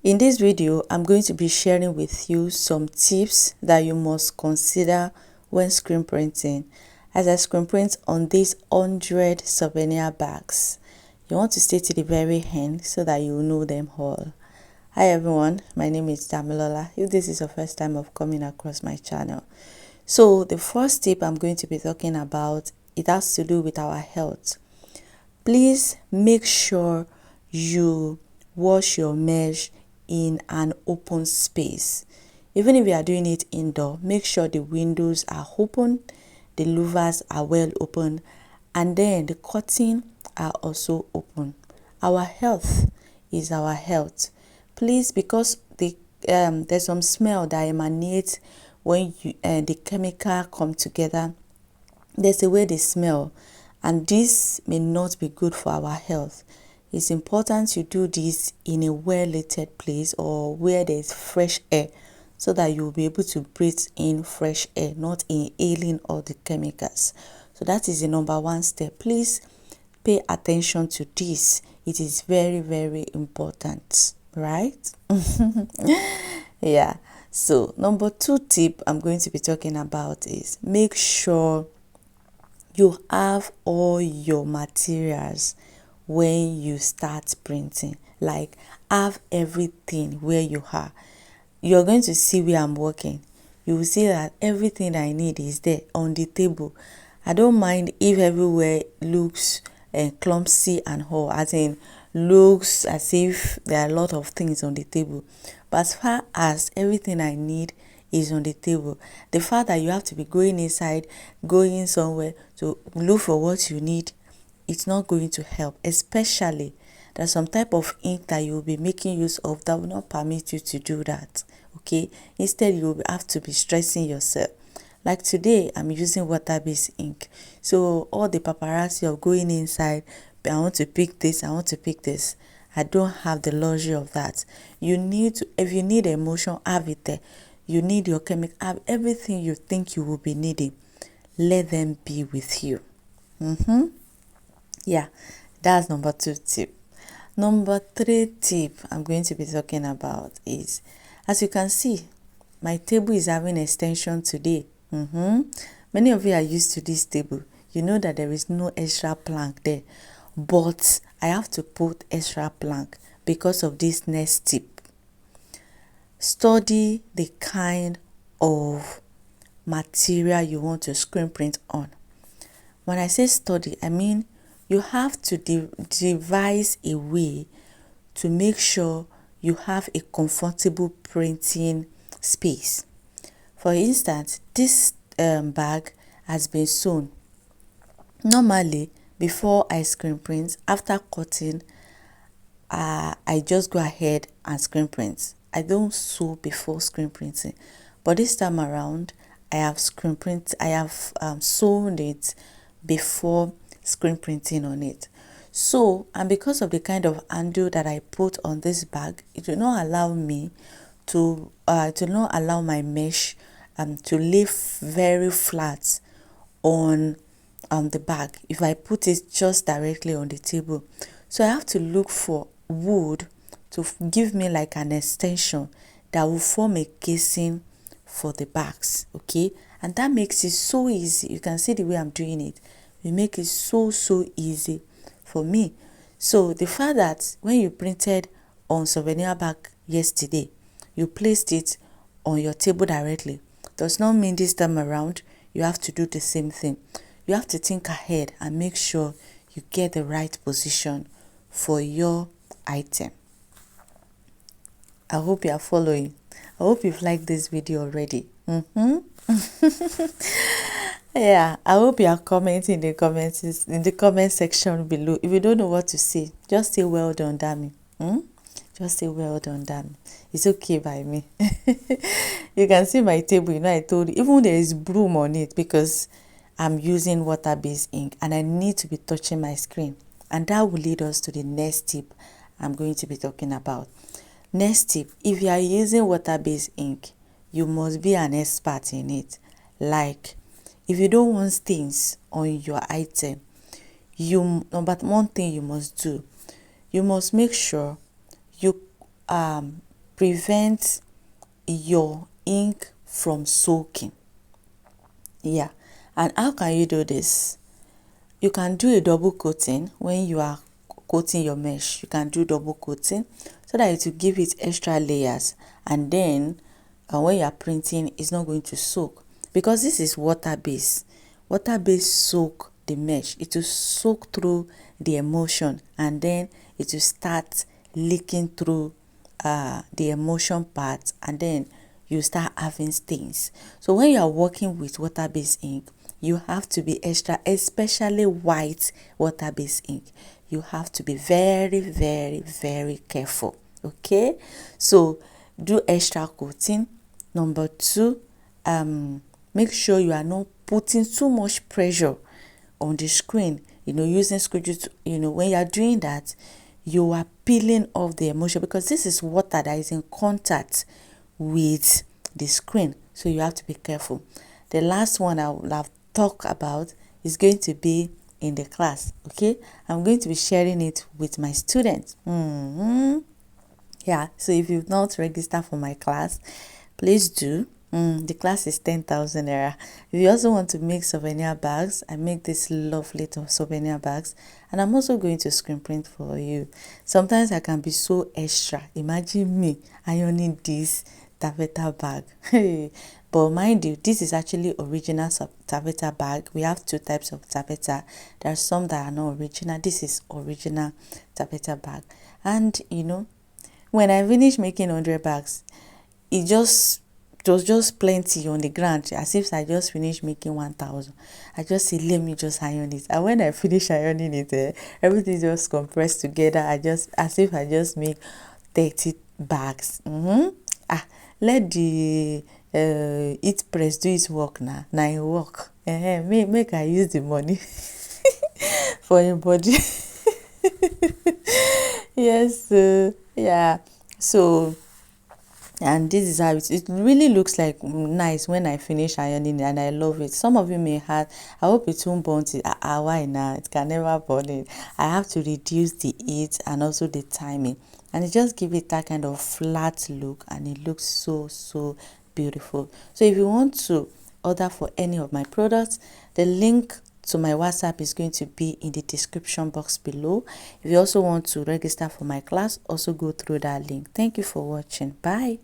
In this video, I'm going to be sharing with you some tips that you must consider when screen printing. As I screen print on these 100 souvenir bags, you want to stay to the very end so that you know them all. Hi everyone, my name is DAMILOLA. If this is your first time of coming across my channel. So the first tip I'm going to be talking about, it has to do with our health. Please make sure you wash your mesh in an open space. Even if you are doing it indoor, make sure the windows are open, the louvers are well open, and then the curtains are also open. Our health is our health. Please, because there's some smell that emanates when the chemical come together. There's a way they smell, and this may not be good for our health. It's important you do this in a well-lighted place or where there's fresh air, so that you'll be able to breathe in fresh air, not inhaling all the chemicals. So that is the number one step. Please pay attention to this. It is very, very important, right? Yeah. So number two tip I'm going to be talking about is make sure you have all your materials when you start printing. Like, have everything where you are. You're going to see where I'm working. You will see that everything I need is there on the table. I don't mind if everywhere looks clumsy and all, as in looks as if there are a lot of things on the table. But as far as everything I need is on the table, the fact that you have to be going inside, going somewhere to look for what you need, it's not going to help. Especially there's some type of ink that you will be making use of that will not permit you to do that. Okay, instead you will have to be stressing yourself. Like today, I'm using water-based ink, so all the paparazzi of going inside, I want to pick this, I want to pick this, I don't have the luxury of that. You need to, if you need emotion, have it there. You need your chemical, have everything you think you will be needing. Let them be with you. Yeah, that's number two tip. Number three tip I'm going to be talking about is, as you can see, my table is having extension today. Many of you are used to this table. You know that there is no extra plank there, but I have to put extra plank because of this next tip. Study the kind of material you want to screen print on. When I say study, I mean you have to devise a way to make sure you have a comfortable printing space. For instance, this bag has been sewn. Normally, before I screen print, after cutting, I just go ahead and screen print. I don't sew before screen printing, but this time around, I have sewn it before screen printing on it. So, and because of the kind of handle that I put on this bag, it will not allow me to not allow my mesh to lay very flat on the bag if I put it just directly on the table. So I have to look for wood to give me like an extension that will form a casing for the bags. Okay, and that makes it so easy. You can see the way I'm doing it. We make it so easy for me. So the fact that when you printed on souvenir bag yesterday, you placed it on your table directly, does not mean this time around you have to do the same thing. You have to think ahead and make sure you get the right position for your item. I hope you are following. I hope you've liked this video already. Yeah, I hope you are commenting in the comment section below. If you don't know what to say, just say well done, Dami. Just say well done, Dami. It's okay by me. You can see my table. You know, I told you, even there is broom on it because I'm using water-based ink and I need to be touching my screen. And that will lead us to the next tip I'm going to be talking about. Next tip, if you are using water-based ink, you must be an expert in it. Like, if you don't want stains on your item, number one thing you must do, you must make sure you prevent your ink from soaking. Yeah, and how can you do this? You can do a double coating when you are coating your mesh. You can do double coating so that it will give it extra layers, and then when you are printing, it's not going to soak, because this is water-based. Water-based soak the mesh. It will soak through the emulsion, and then it will start leaking through the emulsion part, and then you start having stains. So when you are working with water-based ink, you have to be extra, especially white water-based ink. You have to be very, very, very careful. Okay, so do extra coating. Number 2, make sure you are not putting too much pressure on the screen. Using screws. When you are doing that, you are peeling off the emulsion, because this is water that is in contact with the screen. So you have to be careful. The last one I will have talked about is going to be in the class. Okay, I'm going to be sharing it with my students. Yeah, so if you've not registered for my class, please do. The class is 10,000 naira. If you also want to make souvenir bags, I make this lovely souvenir bags, and I'm also going to screen print for you. Sometimes I can be so extra. Imagine me ironing this taffeta bag. But mind you, this is actually original taffeta bag. We have 2 types of taffeta. There are some that are not original. This is original taffeta bag. And when I finished making 100 bags, it was just plenty on the ground, as if I just finished making 1,000. I just said, let me just iron it. And when I finished ironing it, everything just compressed together. As if I just make 30 bags. Let the heat press do its work now. Now it work. Make I use the money for your body. Yes. Yeah. So, and this is how it really looks like nice when I finish ironing, and I love it. Some of you may have, I hope it won't burn it. Why now? It can never burn it. I have to reduce the heat and also the timing, and it just give it that kind of flat look, and it looks so beautiful. So if you want to order for any of my products, the link to my WhatsApp is going to be in the description box below. If you also want to register for my class, also go through that link. Thank you for watching. Bye.